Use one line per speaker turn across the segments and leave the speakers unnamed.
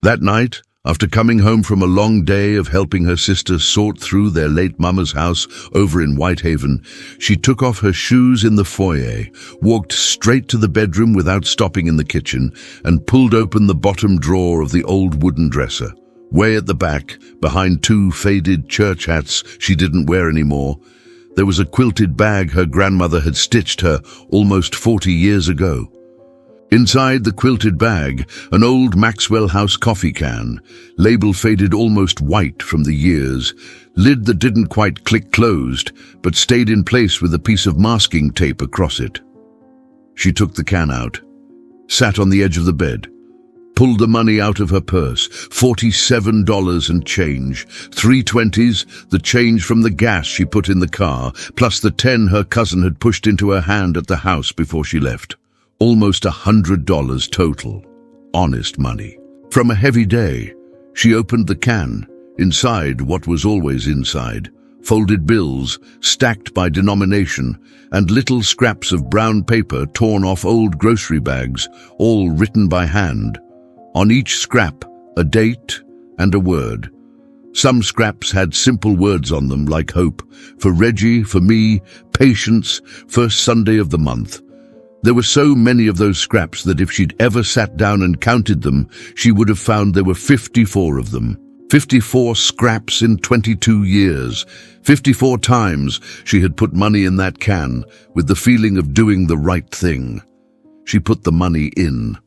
That night, after coming home from a long day of helping her sister sort through their late mama's house over in Whitehaven, she took off her shoes in the foyer, walked straight to the bedroom without stopping in the kitchen, and pulled open the bottom drawer of the old wooden dresser. Way at the back, behind two faded church hats she didn't wear anymore, there was a quilted bag her grandmother had stitched her almost 40 years ago. Inside the quilted bag, an old Maxwell House coffee can, label faded almost white from the years, lid that didn't quite click closed, but stayed in place with a piece of masking tape across it. She took the can out, sat on the edge of the bed, pulled the money out of her purse, $47 and change, 320s, the change from the gas she put in the car, plus the 10 her cousin had pushed into her hand at the house before she left. Almost $100 total. Honest money. From a heavy day, she opened the can. Inside, what was always inside, folded bills, stacked by denomination, and little scraps of brown paper torn off old grocery bags, all written by hand. On each scrap, a date and a word. Some scraps had simple words on them like hope, for Reggie, for me, patience, first Sunday of the month. There were so many of those scraps that if she'd ever sat down and counted them, she would have found there were 54 of them. 54 scraps in 22 years. 54 times she had put money in that can with the feeling of doing the right thing. She put the money in.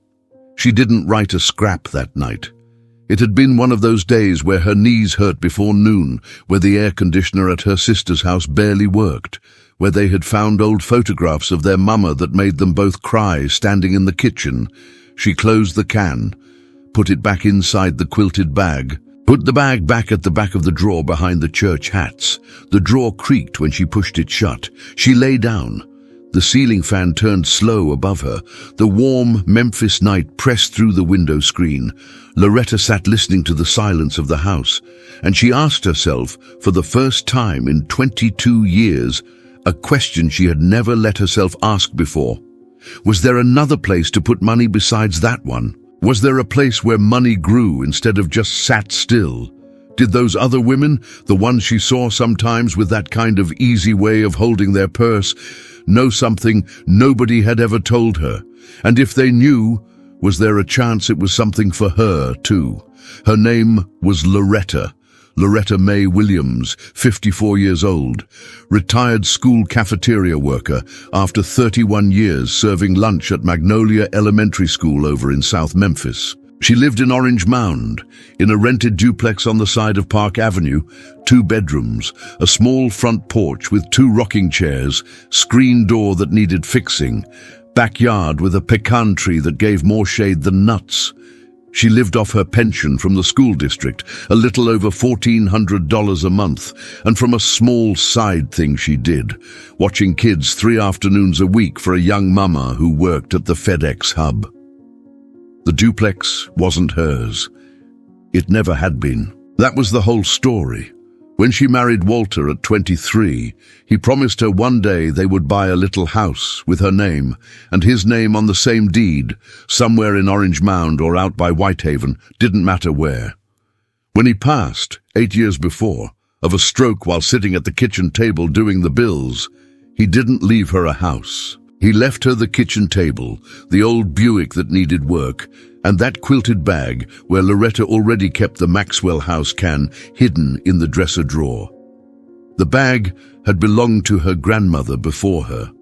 She didn't write a scrap that night. It had been one of those days where her knees hurt before noon, where the air conditioner at her sister's house barely worked, where they had found old photographs of their mama that made them both cry standing in the kitchen. She closed the can, put it back inside the quilted bag, put the bag back at the back of the drawer behind the church hats. The drawer creaked when she pushed it shut. She lay down. The ceiling fan turned slow above her. The warm Memphis night pressed through the window screen. Loretta sat listening to the silence of the house, and she asked herself, for the first time in 22 years, a question she had never let herself ask before. Was there another place to put money besides that one? Was there a place where money grew instead of just sat still? Did those other women, the ones she saw sometimes with that kind of easy way of holding their purse, know something nobody had ever told her? And if they knew, was there a chance it was something for her too? Her name was Loretta. Loretta Mae Williams, 54 years old, retired school cafeteria worker after 31 years serving lunch at Magnolia Elementary School over in South Memphis. She lived in Orange Mound, in a rented duplex on the side of Park Avenue, 2 bedrooms, a small front porch with 2 rocking chairs, screen door that needed fixing, backyard with a pecan tree that gave more shade than nuts. She lived off her pension from the school district, a little over $1,400 a month, and from a small side thing she did, watching kids 3 afternoons a week for a young mama who worked at the FedEx hub. The duplex wasn't hers. It never had been. That was the whole story. When she married Walter at 23, he promised her one day they would buy a little house with her name and his name on the same deed, somewhere in Orange Mound or out by Whitehaven, didn't matter where. When he passed, 8 years before, of a stroke while sitting at the kitchen table doing the bills, he didn't leave her a house. He left her the kitchen table, the old Buick that needed work, and that quilted bag where Loretta already kept the Maxwell House can hidden in the dresser drawer. The bag had belonged to her grandmother before her.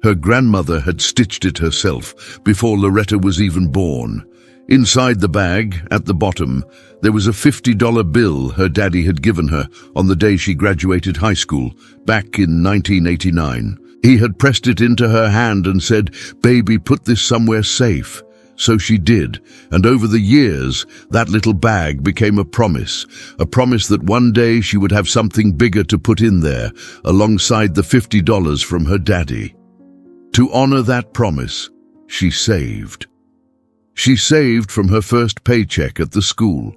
Her grandmother had stitched it herself before Loretta was even born. Inside the bag, at the bottom, there was a $50 bill her daddy had given her on the day she graduated high school, back in 1989. He had pressed it into her hand and said, "Baby, put this somewhere safe." So she did, and over the years, that little bag became a promise that one day she would have something bigger to put in there, alongside the $50 from her daddy. To honor that promise, she saved. She saved from her first paycheck at the school.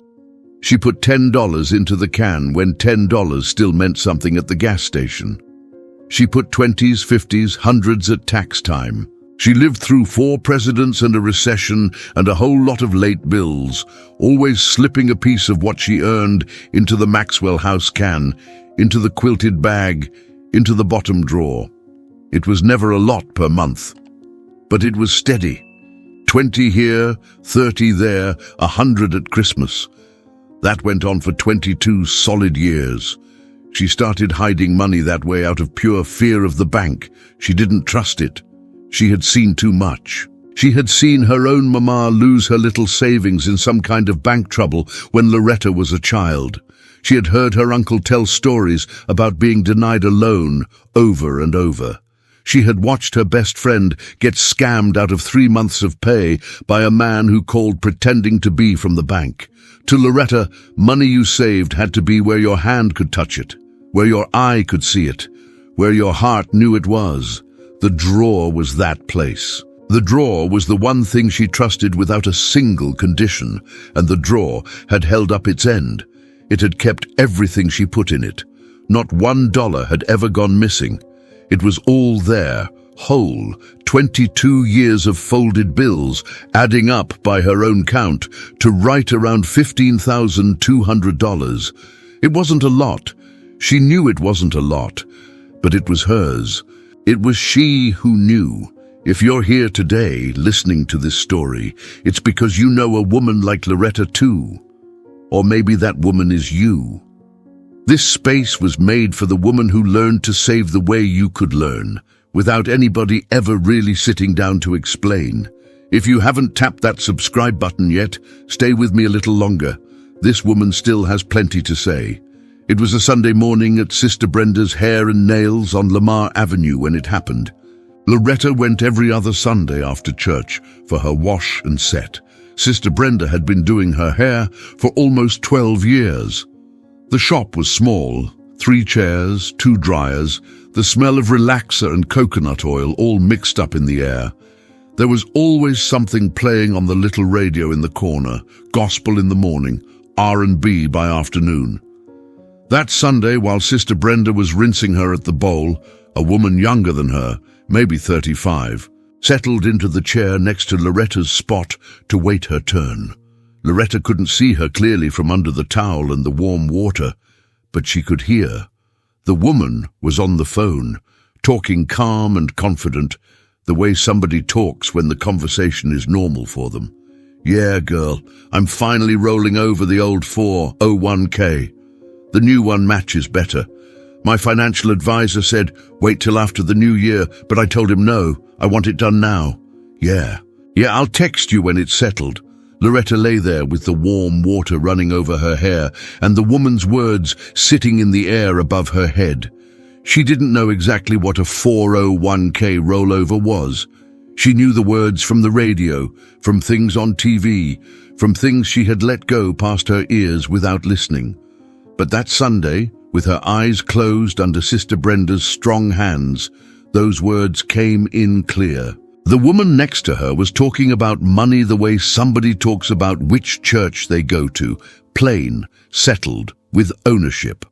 She put $10 into the can when $10 still meant something at the gas station. She put 20s, 50s, hundreds at tax time. She lived through 4 presidents and a recession and a whole lot of late bills, always slipping a piece of what she earned into the Maxwell House can, into the quilted bag, into the bottom drawer. It was never a lot per month, but it was steady. 20 here, 30 there, 100 at Christmas. That went on for 22 solid years. She started hiding money that way out of pure fear of the bank. She didn't trust it. She had seen too much. She had seen her own mama lose her little savings in some kind of bank trouble when Loretta was a child. She had heard her uncle tell stories about being denied a loan over and over. She had watched her best friend get scammed out of 3 months of pay by a man who called pretending to be from the bank. To Loretta, money you saved had to be where your hand could touch it, where your eye could see it, where your heart knew it was. The drawer was that place. The drawer was the one thing she trusted without a single condition, and the drawer had held up its end. It had kept everything she put in it. Not $1 had ever gone missing. It was all there, whole, 22 years of folded bills, adding up by her own count to right around $15,200. It wasn't a lot. She knew it wasn't a lot, but it was hers. It was she who knew. If you're here today listening to this story, it's because you know a woman like Loretta too. Or maybe that woman is you. This space was made for the woman who learned to save the way you could learn, without anybody ever really sitting down to explain. If you haven't tapped that subscribe button yet, stay with me a little longer. This woman still has plenty to say. It was a Sunday morning at Sister Brenda's Hair and Nails on Lamar Avenue when it happened. Loretta went every other Sunday after church for her wash and set. Sister Brenda had been doing her hair for almost 12 years. The shop was small, 3 chairs, 2 dryers, the smell of relaxer and coconut oil all mixed up in the air. There was always something playing on the little radio in the corner, gospel in the morning, R&B by afternoon. That Sunday, while Sister Brenda was rinsing her at the bowl, a woman younger than her, maybe 35, settled into the chair next to Loretta's spot to wait her turn. Loretta couldn't see her clearly from under the towel and the warm water, but she could hear. The woman was on the phone, talking calm and confident, the way somebody talks when the conversation is normal for them. "Yeah, girl, I'm finally rolling over the old 401k. The new one matches better. My financial advisor said, wait till after the new year, but I told him no, I want it done now. Yeah, I'll text you when it's settled." Loretta lay there with the warm water running over her hair and the woman's words sitting in the air above her head. She didn't know exactly what a 401k rollover was. She knew the words from the radio, from things on TV, from things she had let go past her ears without listening. But that Sunday, with her eyes closed under Sister Brenda's strong hands, those words came in clear. The woman next to her was talking about money the way somebody talks about which church they go to, plain, settled, with ownership.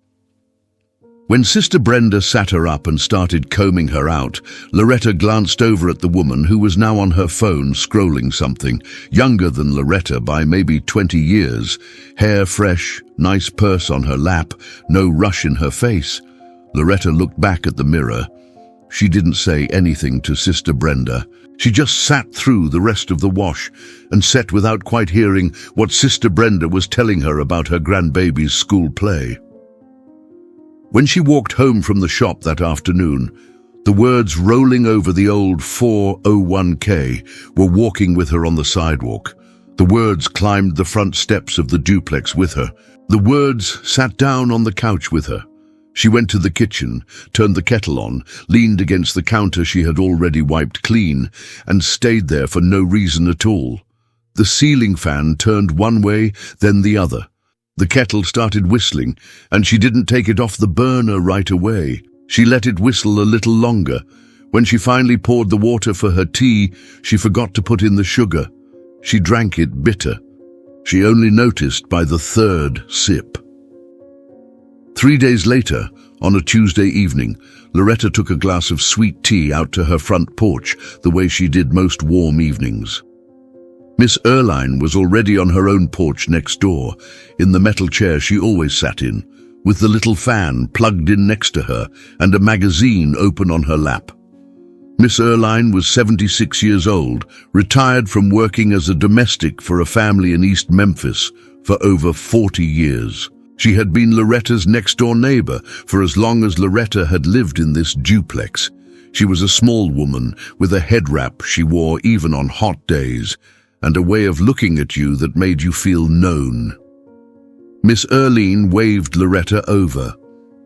When Sister Brenda sat her up and started combing her out, Loretta glanced over at the woman who was now on her phone scrolling something, younger than Loretta by maybe 20 years, hair fresh, nice purse on her lap, no rush in her face. Loretta looked back at the mirror. She didn't say anything to Sister Brenda. She just sat through the rest of the wash and sat without quite hearing what Sister Brenda was telling her about her grandbaby's school play. When she walked home from the shop that afternoon, the words rolling over the old 401k were walking with her on the sidewalk. The words climbed the front steps of the duplex with her. The words sat down on the couch with her. She went to the kitchen, turned the kettle on, leaned against the counter she had already wiped clean, and stayed there for no reason at all. The ceiling fan turned one way, then the other. The kettle started whistling, and she didn't take it off the burner right away. She let it whistle a little longer. When she finally poured the water for her tea, she forgot to put in the sugar. She drank it bitter. She only noticed by the 3rd sip. 3 days later, On a Tuesday evening, Loretta took a glass of sweet tea out to her front porch the way she did most warm evenings. Miss Erline was already on her own porch next door, in the metal chair she always sat in, with the little fan plugged in next to her and a magazine open on her lap. Miss Erline was 76 years old, retired from working as a domestic for a family in East Memphis for over 40 years. She had been Loretta's next-door neighbor for as long as Loretta had lived in this duplex. She was a small woman with a head wrap she wore even on hot days, and a way of looking at you that made you feel known. Miss Erline waved Loretta over.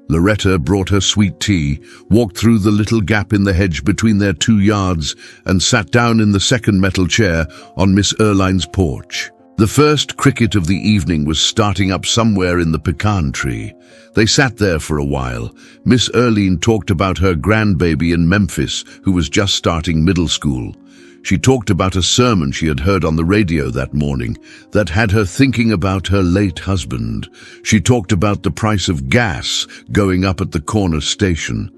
Loretta brought her sweet tea, walked through the little gap in the hedge between their 2 yards, and sat down in the second metal chair on Miss Erline's porch. The first cricket of the evening was starting up somewhere in the pecan tree. They sat there for a while. Miss Erline talked about her grandbaby in Memphis, who was just starting middle school. She talked about a sermon she had heard on the radio that morning that had her thinking about her late husband. She talked about the price of gas going up at the corner station.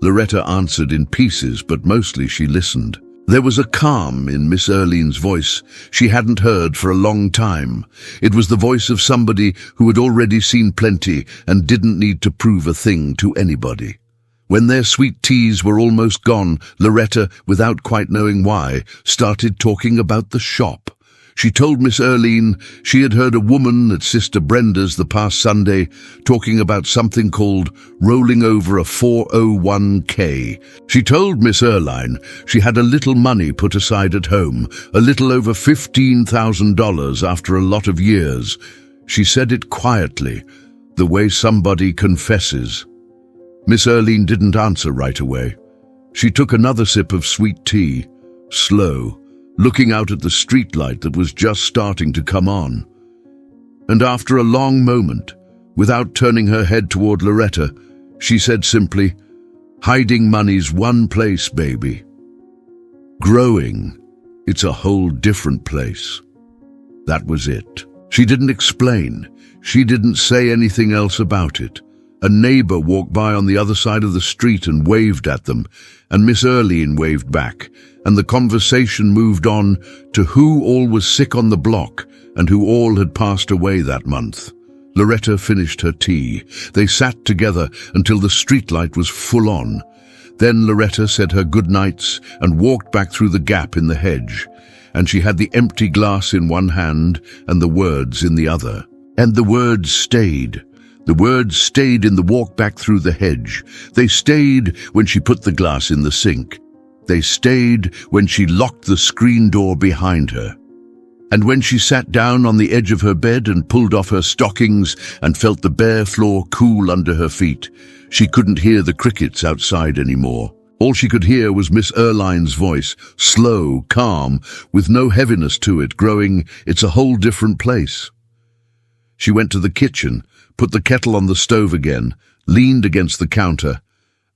Loretta answered in pieces, but mostly she listened. There was a calm in Miss Erline's voice she hadn't heard for a long time. It was the voice of somebody who had already seen plenty and didn't need to prove a thing to anybody. When their sweet teas were almost gone, Loretta, without quite knowing why, started talking about the shop. She told Miss Erline she had heard a woman at Sister Brenda's the past Sunday talking about something called rolling over a 401k. She told Miss Erline she had a little money put aside at home, a little over $15,000 after a lot of years. She said it quietly, the way somebody confesses. Miss Erline didn't answer right away. She took another sip of sweet tea, slow, looking out at the streetlight that was just starting to come on. And after a long moment, without turning her head toward Loretta, she said simply, "Hiding money's one place, baby. Growing, it's a whole different place." That was it. She didn't explain. She didn't say anything else about it. A neighbor walked by on the other side of the street and waved at them, and Miss Erline waved back, and the conversation moved on to who all was sick on the block and who all had passed away that month. Loretta finished her tea. They sat together until the streetlight was full on. Then Loretta said her good nights and walked back through the gap in the hedge, and she had the empty glass in one hand and the words in the other. And the words stayed. The words stayed in the walk back through the hedge. They stayed when she put the glass in the sink. They stayed when she locked the screen door behind her. And when she sat down on the edge of her bed and pulled off her stockings and felt the bare floor cool under her feet, she couldn't hear the crickets outside anymore. All she could hear was Miss Erline's voice, slow, calm, with no heaviness to it, growing, "It's a whole different place." She went to the kitchen, put the kettle on the stove again, leaned against the counter,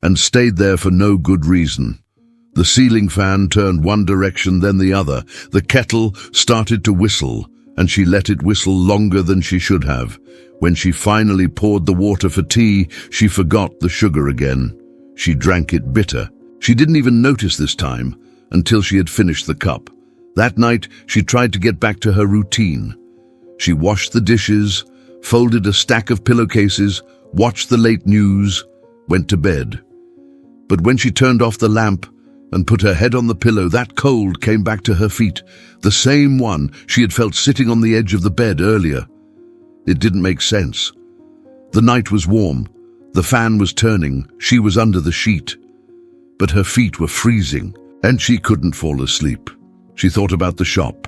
and stayed there for no good reason. The ceiling fan turned one direction, then the other. The kettle started to whistle, and she let it whistle longer than she should have. When she finally poured the water for tea, she forgot the sugar again. She drank it bitter. She didn't even notice this time, until she had finished the cup. That night, she tried to get back to her routine. She washed the dishes, folded a stack of pillowcases, watched the late news, went to bed. But when she turned off the lamp and put her head on the pillow, that cold came back to her feet, the same one she had felt sitting on the edge of the bed earlier. It didn't make sense. The night was warm, the fan was turning, she was under the sheet. But her feet were freezing, and she couldn't fall asleep. She thought about the shop,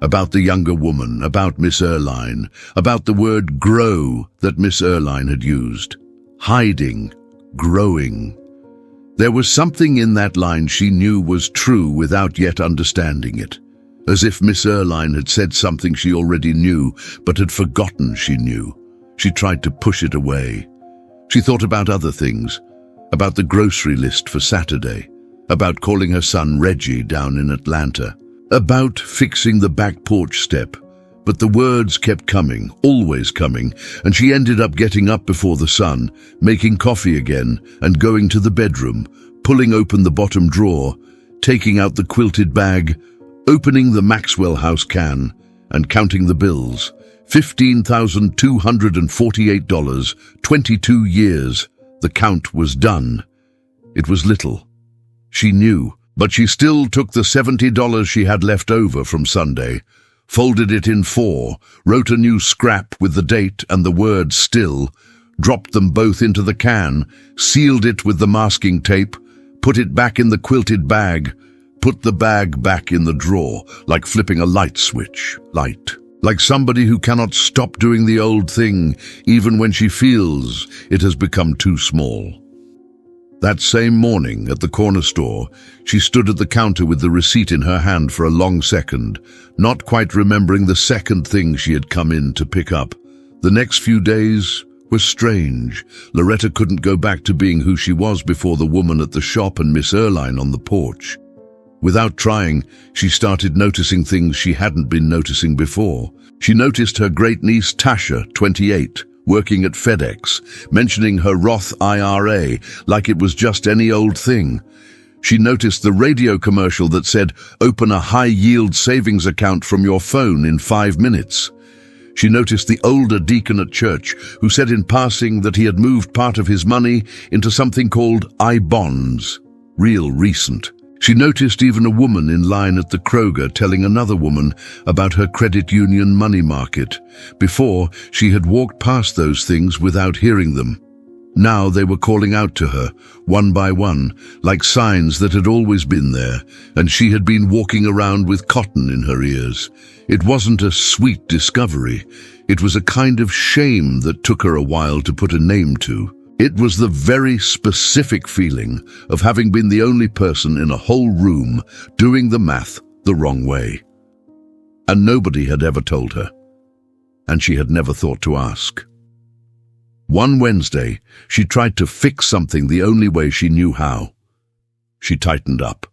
about the younger woman, about Miss Erline, about the word grow that Miss Erline had used. Hiding, growing. There was something in that line she knew was true without yet understanding it. As if Miss Erline had said something she already knew, but had forgotten she knew. She tried to push it away. She thought about other things, about the grocery list for Saturday, about calling her son Reggie down in Atlanta, about fixing the back porch step, But the words kept coming, always coming, and she ended up getting up before the sun, making coffee again, and going to the bedroom, pulling open the bottom drawer, taking out the quilted bag, opening the Maxwell House can, and counting the bills. $15,248, 22 years. The count was done. It was little. She knew, but she still took the $70 she had left over from Sunday, folded it in 4, wrote a new scrap with the date and the word still, dropped them both into the can, sealed it with the masking tape, put it back in the quilted bag, put the bag back in the drawer, like flipping a light switch. Like somebody who cannot stop doing the old thing, even when she feels it has become too small. That same morning, at the corner store, she stood at the counter with the receipt in her hand for a long second, not quite remembering the second thing she had come in to pick up. The next few days were strange. Loretta couldn't go back to being who she was before the woman at the shop and Miss Erline on the porch. Without trying, she started noticing things she hadn't been noticing before. She noticed her great-niece Tasha, 28, working at FedEx, mentioning her Roth IRA like it was just any old thing. She noticed the radio commercial that said, "Open a high-yield savings account from your phone in 5 minutes." She noticed the older deacon at church who said in passing that he had moved part of his money into something called I-bonds, real recent. She noticed even a woman in line at the Kroger telling another woman about her credit union money market. Before, she had walked past those things without hearing them. Now they were calling out to her, one by one, like signs that had always been there, and she had been walking around with cotton in her ears. It wasn't a sweet discovery. It was a kind of shame that took her a while to put a name to. It was the very specific feeling of having been the only person in a whole room doing the math the wrong way. And nobody had ever told her, and she had never thought to ask. One Wednesday, she tried to fix something the only way she knew how. She tightened up.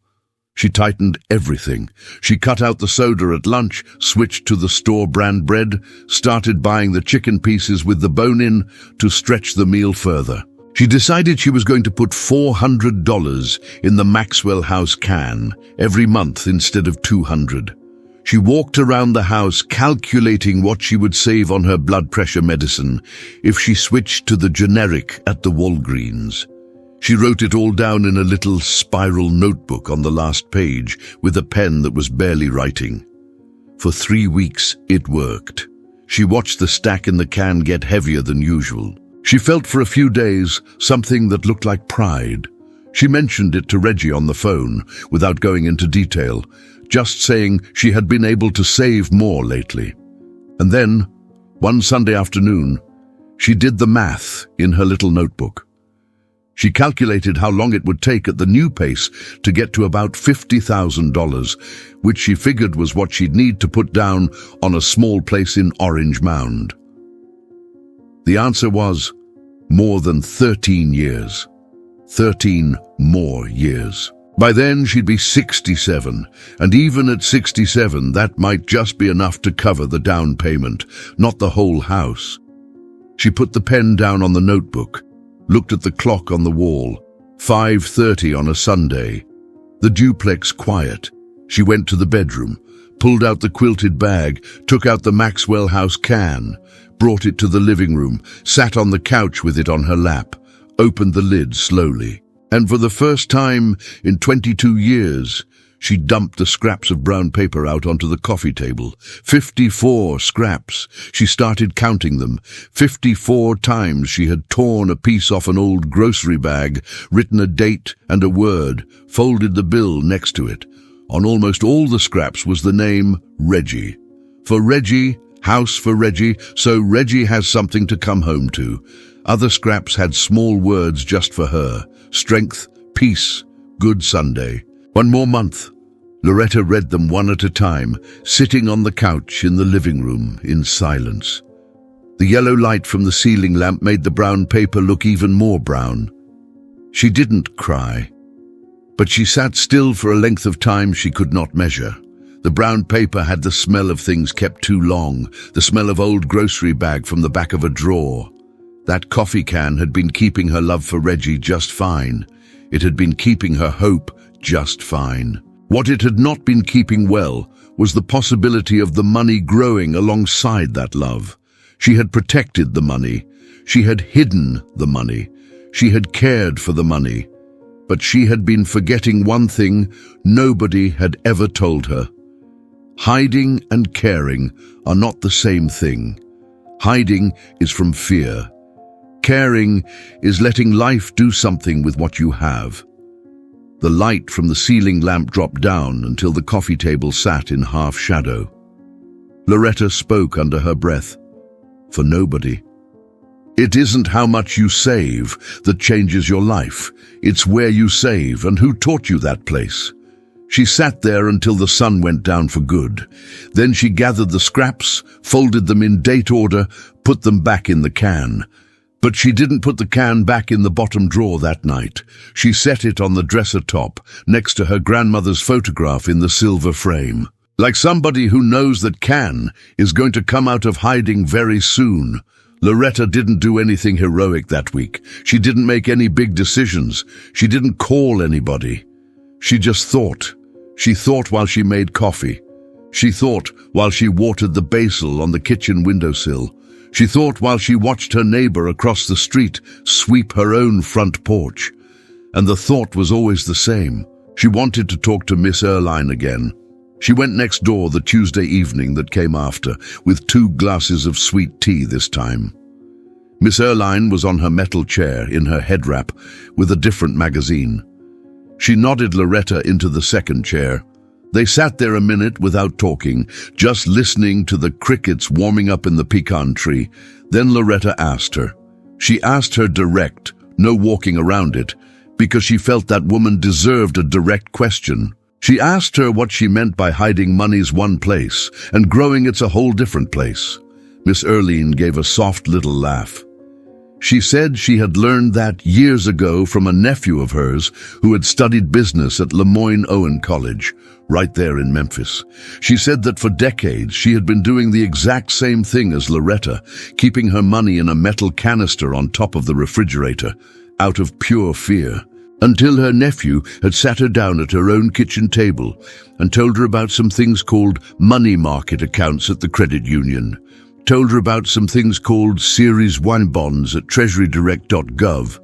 She tightened everything. She cut out the soda at lunch, switched to the store brand bread, started buying the chicken pieces with the bone in to stretch the meal further. She decided she was going to put $400 in the Maxwell House can every month instead of $200. She walked around the house calculating what she would save on her blood pressure medicine if she switched to the generic at the Walgreens. She wrote it all down in a little spiral notebook on the last page with a pen that was barely writing. For 3 weeks, it worked. She watched the stack in the can get heavier than usual. She felt for a few days something that looked like pride. She mentioned it to Reggie on the phone without going into detail, just saying she had been able to save more lately. And then, one Sunday afternoon, she did the math in her little notebook. She calculated how long it would take at the new pace to get to about $50,000, which she figured was what she'd need to put down on a small place in Orange Mound. The answer was more than 13 years. 13 more years. By then, she'd be 67, and even at 67, that might just be enough to cover the down payment, not the whole house. She put the pen down on the notebook, looked at the clock on the wall, 5:30 on a Sunday. The duplex quiet. She went to the bedroom, pulled out the quilted bag, took out the Maxwell House can, brought it to the living room, sat on the couch with it on her lap, opened the lid slowly. And for the first time in 22 years, she dumped the scraps of brown paper out onto the coffee table. 54 scraps. She started counting them. 54 times she had torn a piece off an old grocery bag, written a date and a word, folded the bill next to it. On almost all the scraps was the name Reggie. For Reggie, house for Reggie, so Reggie has something to come home to. Other scraps had small words just for her. Strength, peace, good Sunday. One more month. Loretta read them one at a time, sitting on the couch in the living room in silence. The yellow light from the ceiling lamp made the brown paper look even more brown. She didn't cry, but she sat still for a length of time she could not measure. The brown paper had the smell of things kept too long, the smell of old grocery bag from the back of a drawer. That coffee can had been keeping her love for Reggie just fine. It had been keeping her hope just fine. What it had not been keeping well was the possibility of the money growing alongside that love. She had protected the money. She had hidden the money. She had cared for the money. But she had been forgetting one thing nobody had ever told her. Hiding and caring are not the same thing. Hiding is from fear. Caring is letting life do something with what you have. The light from the ceiling lamp dropped down until the coffee table sat in half shadow. Loretta spoke under her breath. For nobody. It isn't how much you save that changes your life. It's where you save and who taught you that place. She sat there until the sun went down for good. Then she gathered the scraps, folded them in date order, put them back in the can. But she didn't put the can back in the bottom drawer that night. She set it on the dresser top, next to her grandmother's photograph in the silver frame. Like somebody who knows that can is going to come out of hiding very soon. Loretta didn't do anything heroic that week. She didn't make any big decisions. She didn't call anybody. She just thought. She thought while she made coffee. She thought while she watered the basil on the kitchen windowsill. She thought while she watched her neighbor across the street sweep her own front porch. And the thought was always the same. She wanted to talk to Miss Erline again. She went next door the Tuesday evening that came after, with 2 glasses of sweet tea this time. Miss Erline was on her metal chair in her head wrap with a different magazine. She nodded Loretta into the second chair. They sat there a minute without talking, just listening to the crickets warming up in the pecan tree. Then Loretta asked her. She asked her direct, no walking around it, because she felt that woman deserved a direct question. She asked her what she meant by hiding money's one place and growing it's a whole different place. Miss Erline gave a soft little laugh. She said she had learned that years ago from a nephew of hers who had studied business at Lemoyne-Owen College, right there in Memphis. She said that for decades she had been doing the exact same thing as Loretta, keeping her money in a metal canister on top of the refrigerator, out of pure fear, until her nephew had sat her down at her own kitchen table and told her about some things called money market accounts at the credit union. Told her about some things called Series 1 bonds at treasurydirect.gov,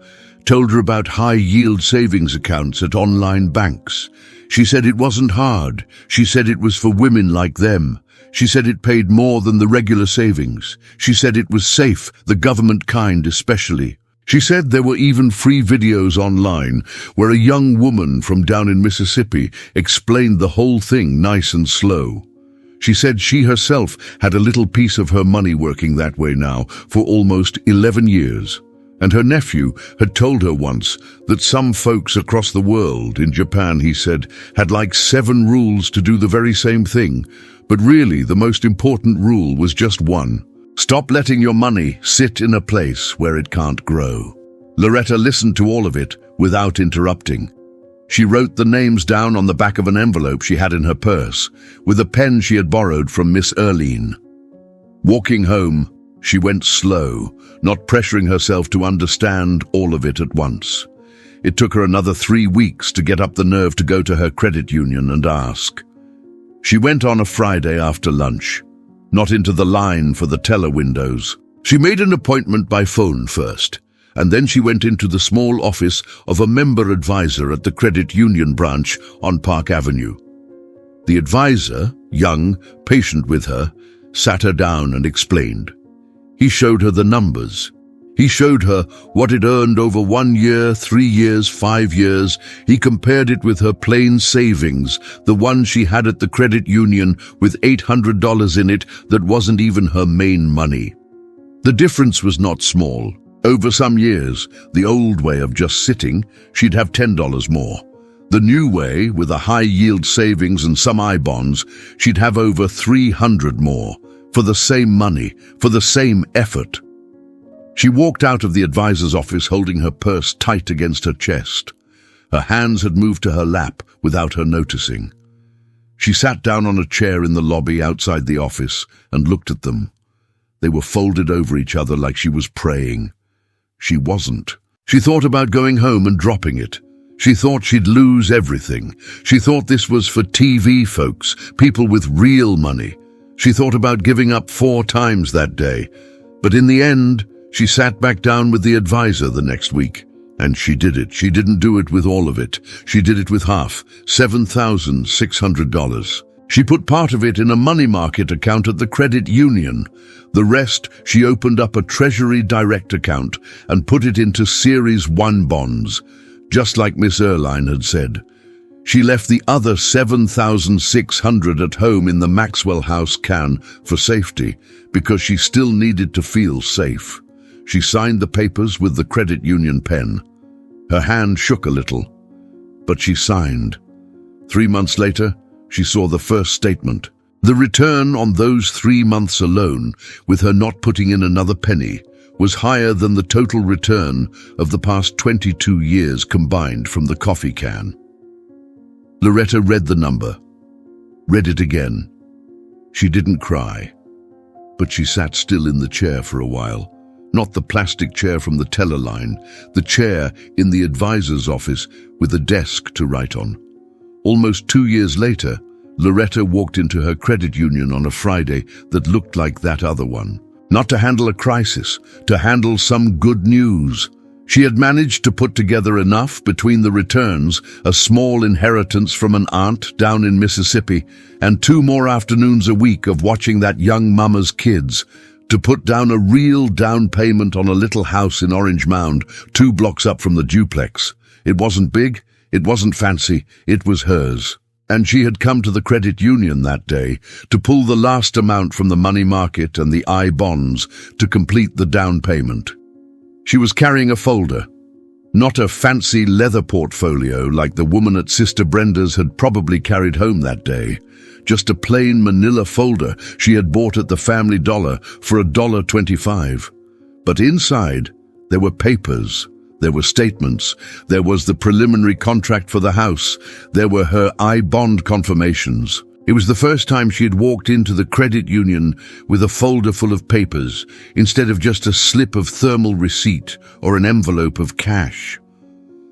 told her about high-yield savings accounts at online banks. She said it wasn't hard. She said it was for women like them. She said it paid more than the regular savings. She said it was safe, the government kind especially. She said there were even free videos online where a young woman from down in Mississippi explained the whole thing nice and slow. She said she herself had a little piece of her money working that way now for almost 11 years. And her nephew had told her once that some folks across the world, in Japan, he said, had like 7 rules to do the very same thing. But really, the most important rule was just one. Stop letting your money sit in a place where it can't grow. Loretta listened to all of it without interrupting. She wrote the names down on the back of an envelope she had in her purse, with a pen she had borrowed from Miss Erline. Walking home, she went slow, not pressuring herself to understand all of it at once. It took her another 3 weeks to get up the nerve to go to her credit union and ask. She went on a Friday after lunch, not into the line for the teller windows. She made an appointment by phone first, and then she went into the small office of a member advisor at the credit union branch on Park Avenue. The advisor, young, patient with her, sat her down and explained. He showed her the numbers. He showed her what it earned over 1 year, 3 years, 5 years. He compared it with her plain savings, the one she had at the credit union with $800 in it that wasn't even her main money. The difference was not small. Over some years, the old way of just sitting, she'd have $10 more. The new way, with a high-yield savings and some I-bonds, she'd have over $300 more, for the same money, for the same effort. She walked out of the advisor's office holding her purse tight against her chest. Her hands had moved to her lap without her noticing. She sat down on a chair in the lobby outside the office and looked at them. They were folded over each other like she was praying. She wasn't. She thought about going home and dropping it. She thought she'd lose everything. She thought this was for TV folks, people with real money. She thought about giving up 4 times that day. But in the end, she sat back down with the advisor the next week. And she did it. She didn't do it with all of it. She did it with half, $7,600. She put part of it in a money market account at the credit union. The rest, she opened up a Treasury Direct account and put it into Series 1 bonds, just like Miss Erline had said. She left the other $7,600 at home in the Maxwell House can for safety, because she still needed to feel safe. She signed the papers with the credit union pen. Her hand shook a little, but she signed. 3 months later, she saw the first statement. The return on those 3 months alone, with her not putting in another penny, was higher than the total return of the past 22 years combined from the coffee can. Loretta read the number, read it again. She didn't cry, but she sat still in the chair for a while. Not the plastic chair from the teller line, the chair in the advisor's office with a desk to write on. Almost 2 years later, Loretta walked into her credit union on a Friday that looked like that other one. Not to handle a crisis, to handle some good news. She had managed to put together enough between the returns, a small inheritance from an aunt down in Mississippi, and 2 more afternoons a week of watching that young mama's kids, to put down a real down payment on a little house in Orange Mound, 2 blocks up from the duplex. It wasn't big, it wasn't fancy, it was hers. And she had come to the credit union that day to pull the last amount from the money market and the I-bonds to complete the down payment. She was carrying a folder, not a fancy leather portfolio like the woman at Sister Brenda's had probably carried home that day. Just a plain manila folder she had bought at the Family Dollar for $1.25. But inside, there were papers, there were statements, there was the preliminary contract for the house, there were her I-bond confirmations. It was the first time she had walked into the credit union with a folder full of papers, instead of just a slip of thermal receipt or an envelope of cash.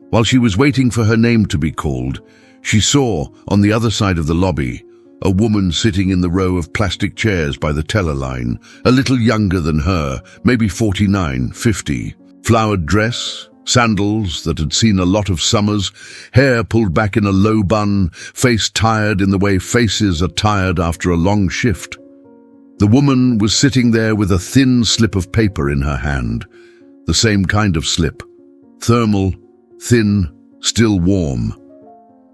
While she was waiting for her name to be called, she saw, on the other side of the lobby, a woman sitting in the row of plastic chairs by the teller line, a little younger than her, maybe 49, 50. Flowered dress, sandals that had seen a lot of summers, hair pulled back in a low bun, face tired in the way faces are tired after a long shift. The woman was sitting there with a thin slip of paper in her hand, the same kind of slip, thermal, thin, still warm.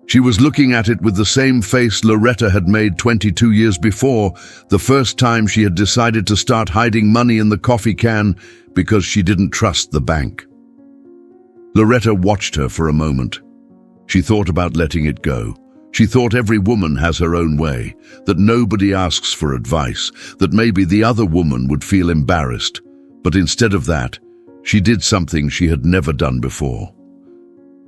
She was looking at it with the same face Loretta had made 22 years before, the first time she had decided to start hiding money in the coffee can because she didn't trust the bank. Loretta watched her for a moment. She thought about letting it go. She thought every woman has her own way, that nobody asks for advice, that maybe the other woman would feel embarrassed. But instead of that, she did something she had never done before.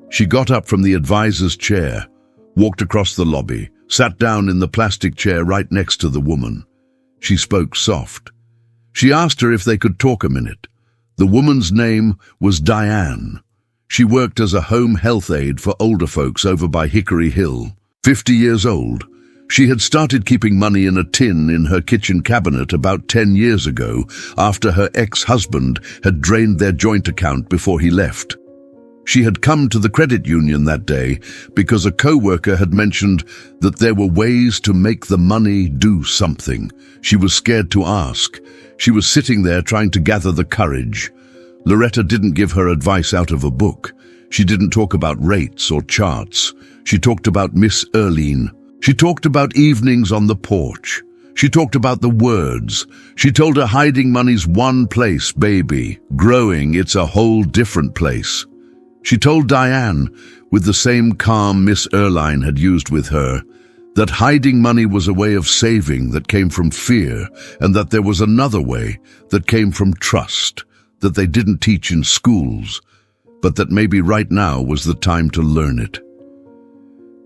She got up from the advisor's chair, walked across the lobby, sat down in the plastic chair right next to the woman. She spoke soft. She asked her if they could talk a minute. The woman's name was Diane. She worked as a home health aide for older folks over by Hickory Hill. 50 years old, she had started keeping money in a tin in her kitchen cabinet about 10 years ago after her ex-husband had drained their joint account before he left. She had come to the credit union that day because a co-worker had mentioned that there were ways to make the money do something. She was scared to ask. She was sitting there trying to gather the courage. Loretta didn't give her advice out of a book. She didn't talk about rates or charts. She talked about Miss Erline. She talked about evenings on the porch. She talked about the words. She told her hiding money's one place, baby. Growing, it's a whole different place. She told Diane, with the same calm Miss Erline had used with her, that hiding money was a way of saving that came from fear, and that there was another way that came from trust, that they didn't teach in schools, but that maybe right now was the time to learn it.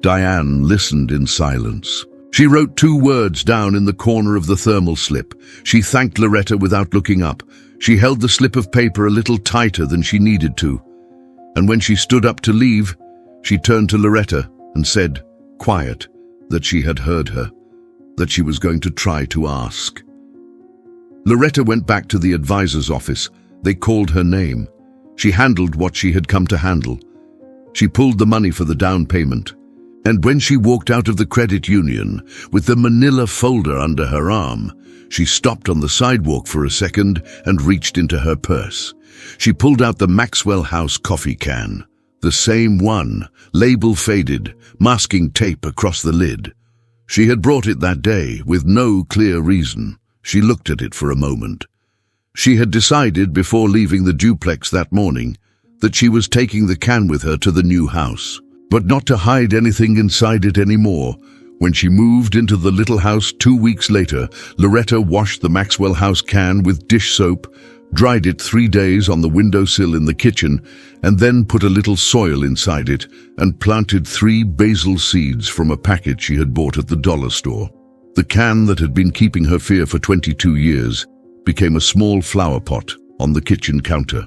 Diane listened in silence. She wrote 2 words down in the corner of the thermal slip. She thanked Loretta without looking up. She held the slip of paper a little tighter than she needed to. And when she stood up to leave, she turned to Loretta and said, quiet, that she had heard her, that she was going to try to ask. Loretta went back to the advisor's office. They called her name. She handled what she had come to handle. She pulled the money for the down payment. And when she walked out of the credit union with the manila folder under her arm, she stopped on the sidewalk for a second and reached into her purse. She pulled out the Maxwell House coffee can, the same one, label faded, masking tape across the lid. She had brought it that day with no clear reason. She looked at it for a moment. She had decided before leaving the duplex that morning that she was taking the can with her to the new house, but not to hide anything inside it anymore. When she moved into the little house 2 weeks later, Loretta washed the Maxwell House can with dish soap, dried it 3 days on the windowsill in the kitchen, and then put a little soil inside it and planted 3 basil seeds from a packet she had bought at the dollar store. The can that had been keeping her fear for 22 years became a small flower pot on the kitchen counter.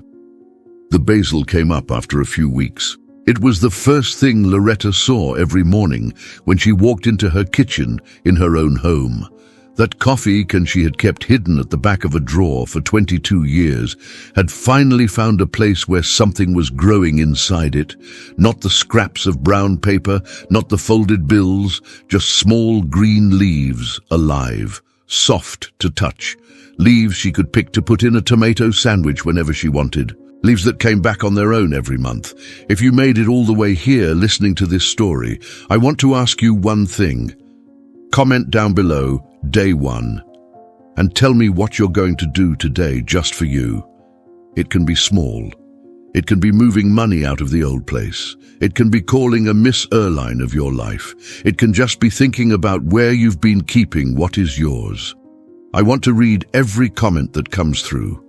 The basil came up after a few weeks. It was the first thing Loretta saw every morning when she walked into her kitchen in her own home. That coffee can she had kept hidden at the back of a drawer for 22 years had finally found a place where something was growing inside it. Not the scraps of brown paper, not the folded bills, just small green leaves, alive, soft to touch. Leaves she could pick to put in a tomato sandwich whenever she wanted. Leaves that came back on their own every month. If you made it all the way here listening to this story, I want to ask you one thing. Comment down below, day 1, and tell me what you're going to do today just for you. It can be small. It can be moving money out of the old place. It can be calling a Miss Erline of your life. It can just be thinking about where you've been keeping what is yours. I want to read every comment that comes through.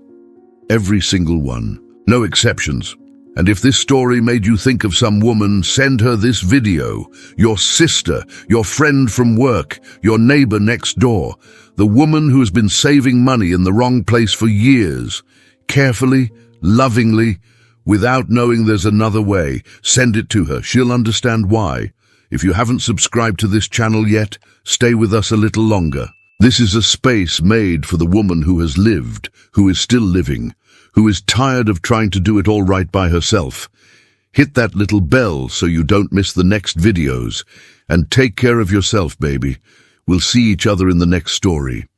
Every single one. No exceptions. And if this story made you think of some woman, send her this video. Your sister, your friend from work, your neighbor next door, the woman who has been saving money in the wrong place for years. Carefully, lovingly, without knowing there's another way. Send it to her. She'll understand why. If you haven't subscribed to this channel yet, stay with us a little longer. This is a space made for the woman who has lived, who is still living, who is tired of trying to do it all right by herself. Hit that little bell so you don't miss the next videos. And take care of yourself, baby. We'll see each other in the next story.